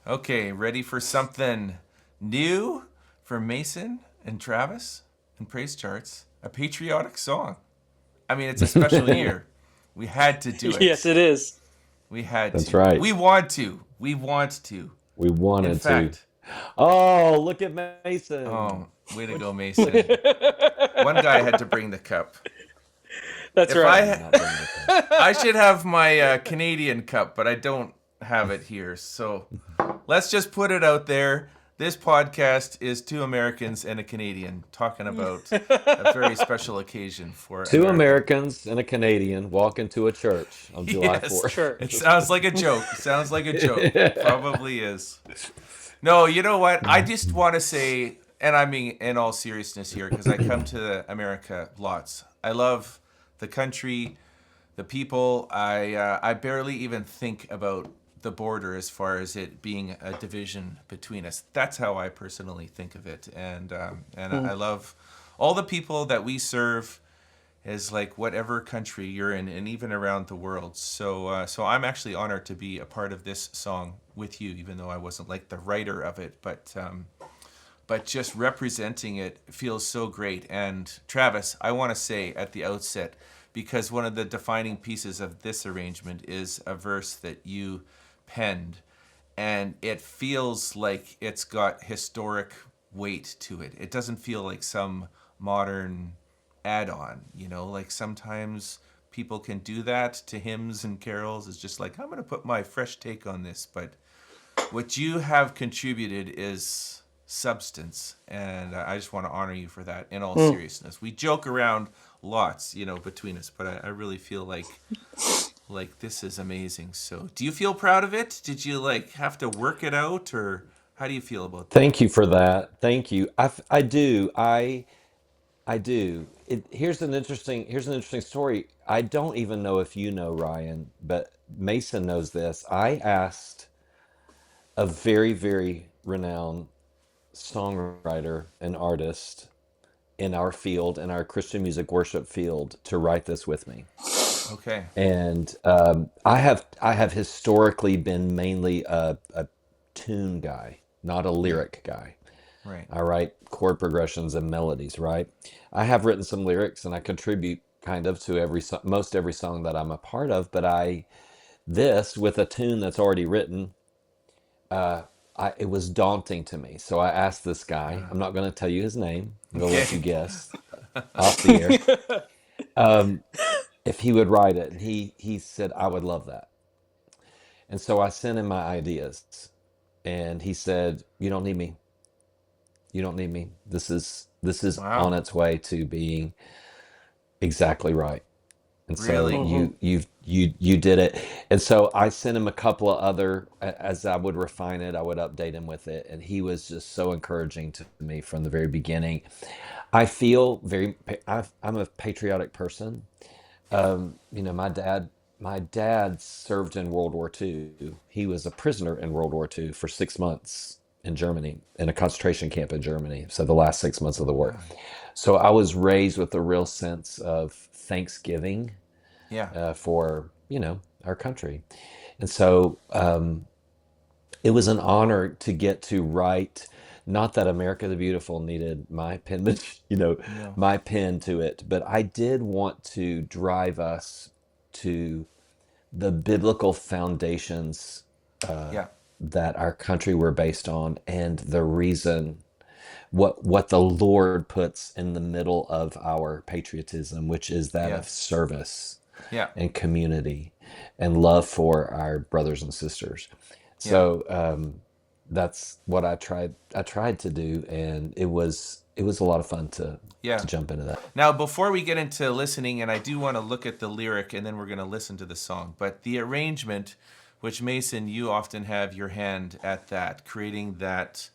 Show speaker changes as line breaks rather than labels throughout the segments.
Okay, ready for something new for Mason and Travis and Praise Charts? A patriotic song. I mean, it's a special year. We had to do
Yes,
it.
it is.
We had
That's
to.
right.
We want to. We want to.
We
In
wanted to.
fact,
Oh, look at Mason.
oh, way to
Look,
go,
look.
Mason. One guy had to bring the cup.
That's
If
I
right.
did not bring the cup.
I should have my Canadian cup, but I don't have it here. So let's just put it out there. This podcast is two Americans and a Canadian talking about a very special occasion for
Two
America.
Americans and a Canadian walk into a church on July
Yes,
4th.
it
Church.
sounds like a joke. It sounds like a joke. Probably is. No, you know what? I just want to say, and I mean in all seriousness here, because I come to America lots. I love the country, the people. I barely even think about the border as far as it being a division between us. That's how I personally think of it, and I
Mm.
love all the people that we serve as like whatever country you're in, and even around the world. So I'm actually honored to be a part of this song with you, even though I wasn't like the writer of it, but just representing it feels so great. And Travis, I want to say at the outset, because one of the defining pieces of this arrangement is a verse that you penned, and it feels like it's got historic weight to it. It doesn't feel like some modern add-on, like sometimes people can do that to hymns and carols. It's just like, I'm going to put my fresh take on this, but what you have contributed is substance, and I just want to honor you for that in all
Mm.
seriousness. We joke around lots, between us, but I really feel like this is amazing. So do you feel proud of it? Did you like have to work it out, or how do you feel about that?
Thank you for that. Thank you. I do. I do. Here's an interesting story. I don't even know if you know, Ryan, but Mason knows this. I asked a very, very renowned songwriter and artist in our field, in our Christian music worship field, to write this with me.
Okay.
And I have historically been mainly a tune guy, not a
Yeah.
lyric guy.
Right.
I write chord progressions and melodies, right? I have written some lyrics and I contribute kind of to most every song that I'm a part of, but this with a tune that's already written, uh, it was daunting to me. So I asked this guy, I'm not going to tell you his name, I'm going to let you
Okay.
guess off the air, um, if he would write it. And he said, I would love that. And so I sent him my ideas. And he said, you don't need me. You don't need me. This is on
Wow.
its way to being exactly right. And so
Really?
Hmm.
you did it. And so I sent him a couple of other, as I would refine it, I would update him with it. And he was just so encouraging to me from the very beginning. I feel I'm a patriotic person.
Yeah.
My dad served in World War II. He was a prisoner in World War II for 6 months in Germany, in a concentration camp in Germany. So the last 6 months of the war.
Wow.
So I was raised with a real sense of thanksgiving
Yeah.
for our country, and so it was an honor to get to write. Not that America the Beautiful needed my penmanship,
No.
my pen to it, but I did want to drive us to the biblical foundations uh,
Yeah.
that our country were based on, and the reason what the Lord puts in the middle of our patriotism, which is that of
Yes.
service
Yeah.
and community and love for our brothers and sisters.
Yeah.
So that's what I tried to do, and it was a lot of fun to
Yeah.
jump into that.
Now, before we get into listening, and I do want to look at the lyric and then we're going to listen to the song, but the arrangement, which Mason, you often have your hand at that, creating that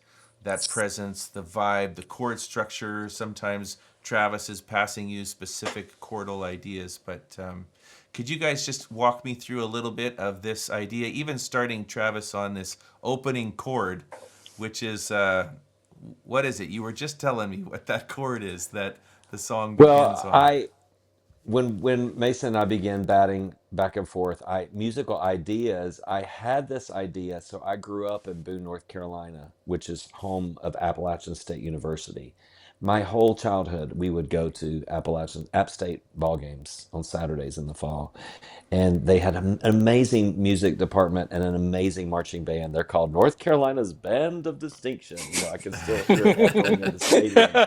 presence, the vibe, the chord structure. Sometimes Travis is passing you specific chordal ideas, but could you guys just walk me through a little bit of this idea, even starting Travis on this opening chord, which is what is it? You were just telling me what that chord is that the song
Well,
begins on.
I when Mason and I began batting back and forth, I musical ideas, I had this idea. So I grew up in Boone, North Carolina, which is home of Appalachian State University. My whole childhood, we would go to App State ball games on Saturdays in the fall, and they had an amazing music department and an amazing marching band. They're called North Carolina's Band of Distinction. You know, I can still hear it echoing in the stadium.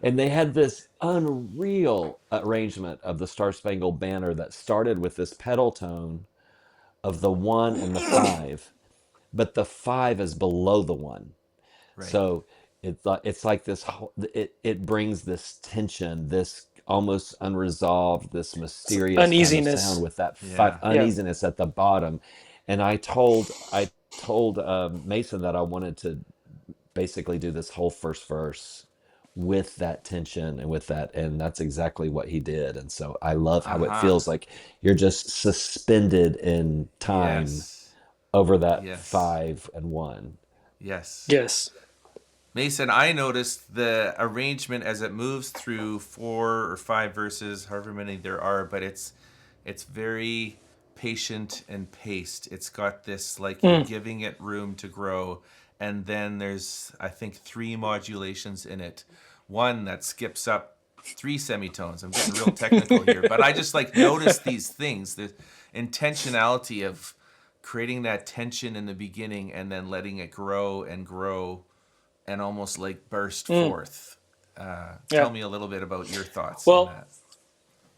And they had this unreal arrangement of the Star Spangled Banner that started with this pedal tone of the one and the five, but the five is below the one.
Right.
So it's like this it brings this tension, this almost unresolved, this mysterious kind of sound
Uneasiness.
with that five
Yeah.
Yeah.
uneasiness at the bottom. And I told Mason that I wanted to basically do this whole first verse with that tension and with that, and that's exactly what he did. And so I love how it
Aha.
feels like you're just suspended in time
Yes.
over that
Yes.
five and one.
Yes.
Yes.
Mason, I noticed the arrangement as it moves through 4 or 5 verses, however many there are, but it's very patient and paced. It's got this like you're
Mm.
giving it room to grow, and then there's I think 3 modulations in it. One that skips up 3 semitones. I'm getting real technical here, but I just like notice these things, the intentionality of creating that tension in the beginning and then letting it grow and grow and almost like burst
Mm.
forth. Tell
Yeah.
me a little bit about your thoughts on
Well,
that.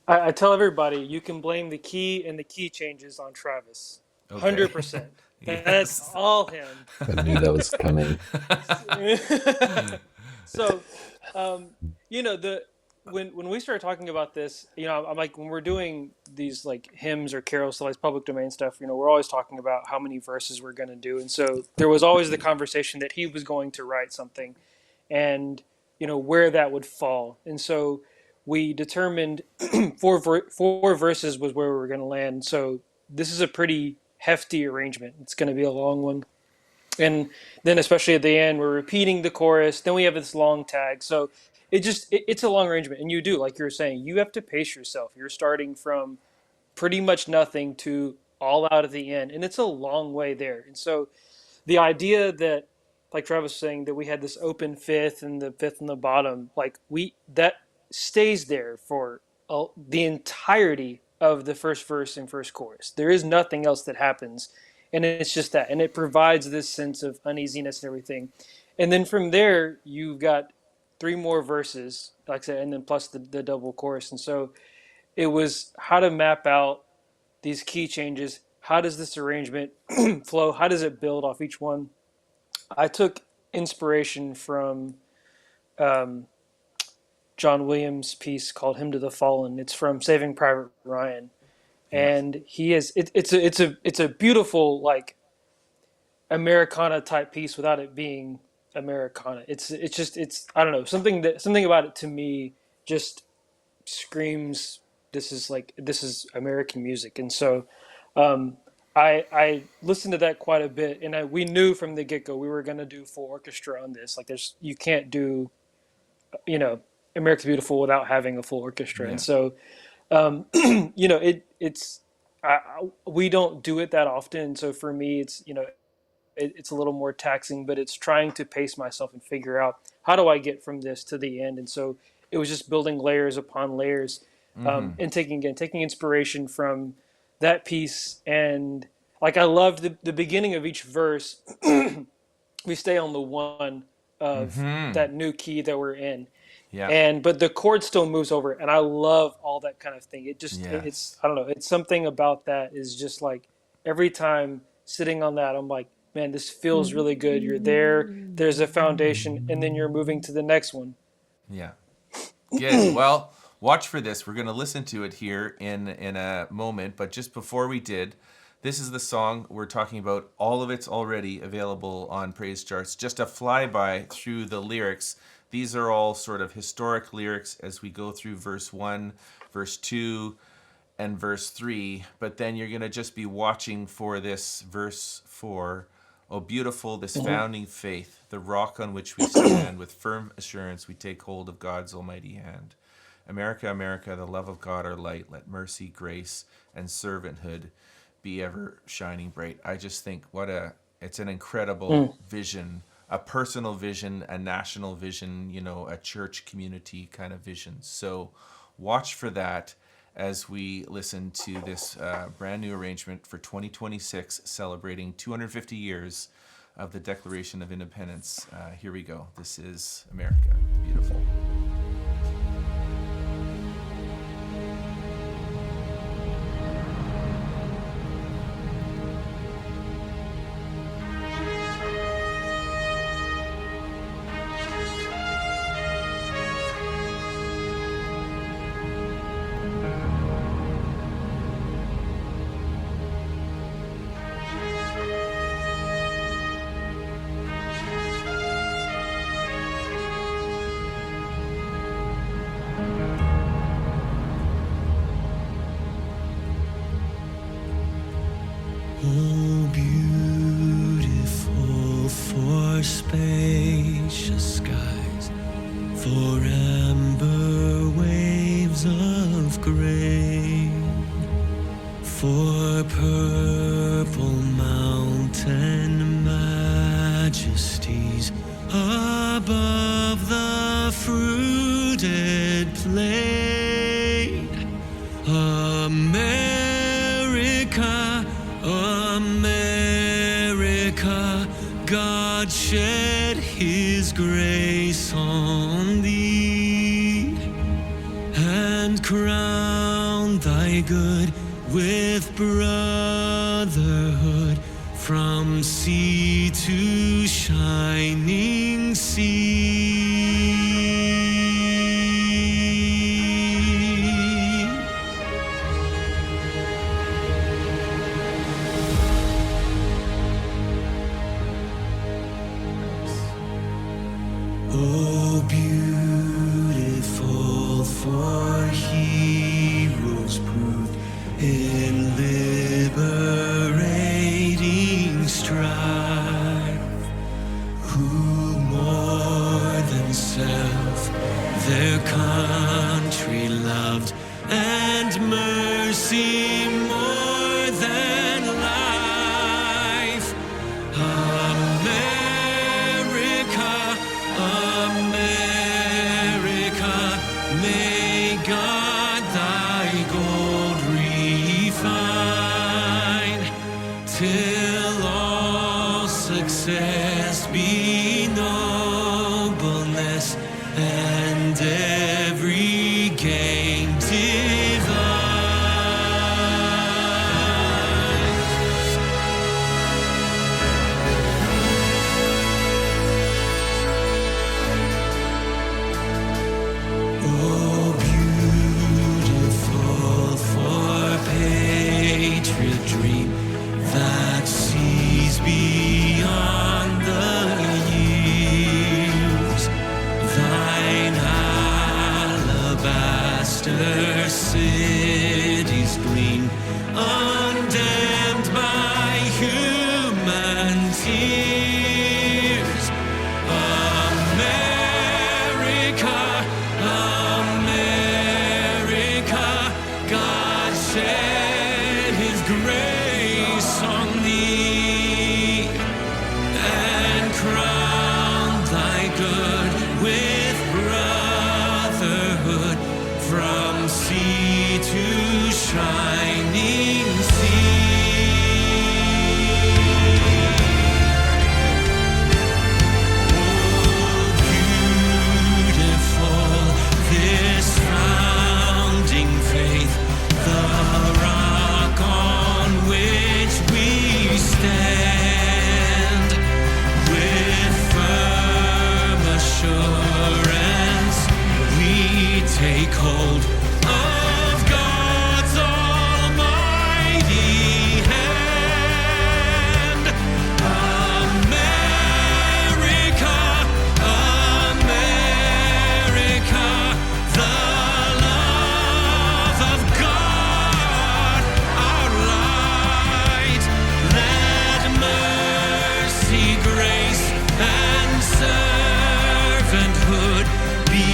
I tell everybody you can blame the key and the key changes on Travis.
Okay.
100%. That's
Yes.
all him.
I knew that was coming.
So, um, the when we started talking about this, I'm like, when we're doing these like hymns or carols, so like public domain stuff, we're always talking about how many verses we're going to do, and so there was always the conversation that he was going to write something, and where that would fall, and so we determined four verses was where we were going to land. So this is a pretty hefty arrangement. It's going to be a long one, and then especially at the end we're repeating the chorus, then we have this long tag, so it's a long arrangement, and you do, like you were saying, you have to pace yourself. You're starting from pretty much nothing to all out at the end, and it's a long way there. And so the idea that, like Travis was saying, that we had this open fifth and the fifth in the bottom, like we that stays there for the entirety of the first verse and first chorus. There is nothing else that happens, and it's just that, and it provides this sense of uneasiness and everything. And then from there, you've got 3 more verses, like I said, and then plus the double chorus. And so it was how to map out these key changes. How does this arrangement flow? How does it build off each one? I took inspiration from um, John Williams' piece called "Hymn to the Fallen." It's from Saving Private Ryan,
Yeah.
and he is it's a beautiful like Americana type piece without it being Americana. It's I don't know, something about it to me just screams this is American music. And so um, I listened to that quite a bit, and we knew from the get go we were going to do full orchestra on this. Like there's you can't do you know America's Beautiful without having a full orchestra. And
Yeah.
so it's we don't do it that often. So for me, it's a little more taxing, but it's trying to pace myself and figure out how do I get from this to the end. And so it was just building layers upon layers,
Mm-hmm.
and taking inspiration from that piece. And like I loved the beginning of each verse. We stay on the one of
Mm-hmm.
that new key that we're in,
Yeah.
and but the chord still moves over, and I love all that kind of thing. It's
Yes.
I don't know, it's something about that is just like every time sitting on that I'm like, man, this feels really good. You're there, there's a foundation, and then you're moving to the next one.
Yeah. Good. Well, watch for this. We're going to listen to it here in a moment, but just before we did, this is the song we're talking about. All of it's already available on Praise Charts. Just a flyby through the lyrics. These are all sort of historic lyrics as we go through verse 1, verse 2, and verse 3, but then you're going to just be watching for this verse 4. Oh, beautiful, this
Mm-hmm.
founding faith, the rock on which we stand, with firm assurance we take hold of God's almighty hand. America, America, the love of God, our light, let mercy, grace, and servanthood be ever shining bright. I just think it's an incredible vision, a personal vision, a national vision, a church community kind of vision. So watch for that as we listen to this brand new arrangement for 2026, celebrating 250 years of the Declaration of Independence. Here we go. This is America. Beautiful.
Oh, beautiful for spacious skies, for amber waves of grain, for purple mountain majesties above the fruited plain. America, America, God shed his grace on thee and crowned thy good with brotherhood from sea to shining sea. Oh, beautiful for heroes proved in liberating strife, who more than self their country loved, and mercy more than life. America, America, may God thy gold refine, till all success be nobleness, and every gain divine. Oh, beautiful for patriot dream that sees beyond the years. Thine alabaster cities gleam, undimmed by human tears. America, America, God shed his grace on thee and crowned thy good with brotherhood from sea to shining sea. Beautiful, this founding faith, the rock on which we stand, with firm assurance we take hold of God's almighty hand. America, America, the love of God, our light, let mercy, grace, and servanthood be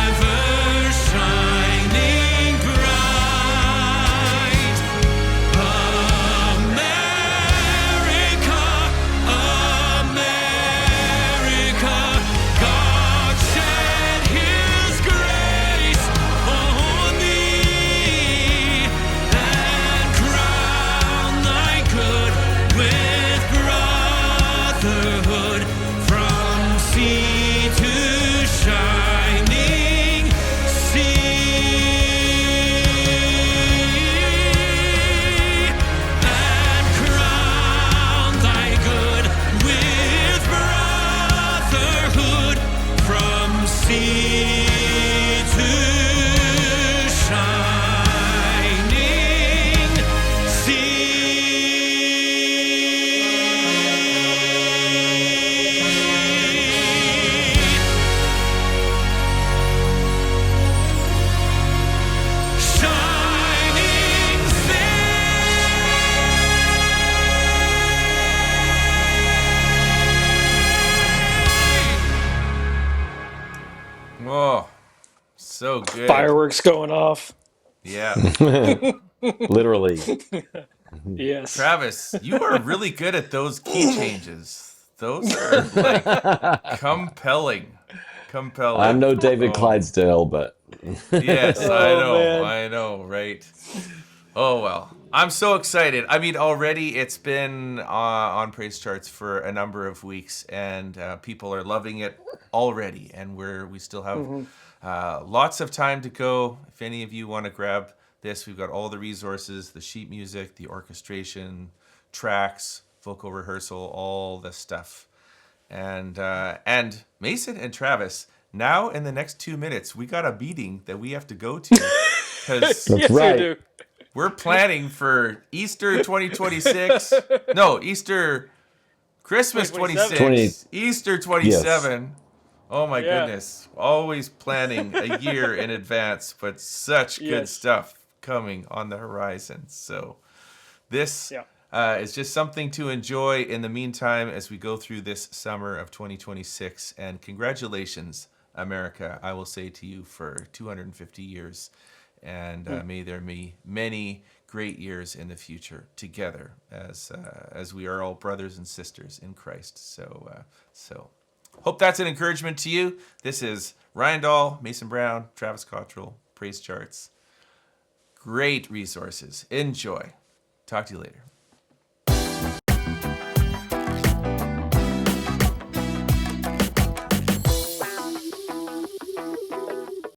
ever
So good.
Fireworks going off.
Yeah.
Literally.
Yes.
Travis, you are really good at those key changes. Those are like compelling.
I'm
Compelling.
no David
Oh,
Clydesdale, but
yes, I
Oh
know.
man.
I know, right? Oh, well. I'm so excited. I mean, already it's been on Praise Charts for a number of weeks, and people are loving it already. And we still have
Hmm.
lots of time to go. If any of you want to grab this, we've got all the resources, the sheet music, the orchestration, tracks, vocal rehearsal, all the stuff. And Mason and Travis, now in the next 2 minutes, we got a meeting that we have to go to because
that's
Yes, we
right.
do.
we're planning for Easter 2026. No, Easter, Christmas
2027.
20,
26, Easter
yes.
27. Oh my
Yeah.
goodness. Always planning a year in advance, but such good
Yes.
stuff coming on the horizon. So this
Yeah.
is just something to enjoy in the meantime as we go through this summer of 2026. And congratulations, America, I will say to you, for 250 years. And may there be many great years in the future together as we are all brothers and sisters in Christ. So hope that's an encouragement to you. This is Ryan Dahl, Mason Brown, Travis Cottrell, Praise Charts. Great resources. Enjoy. Talk to you later.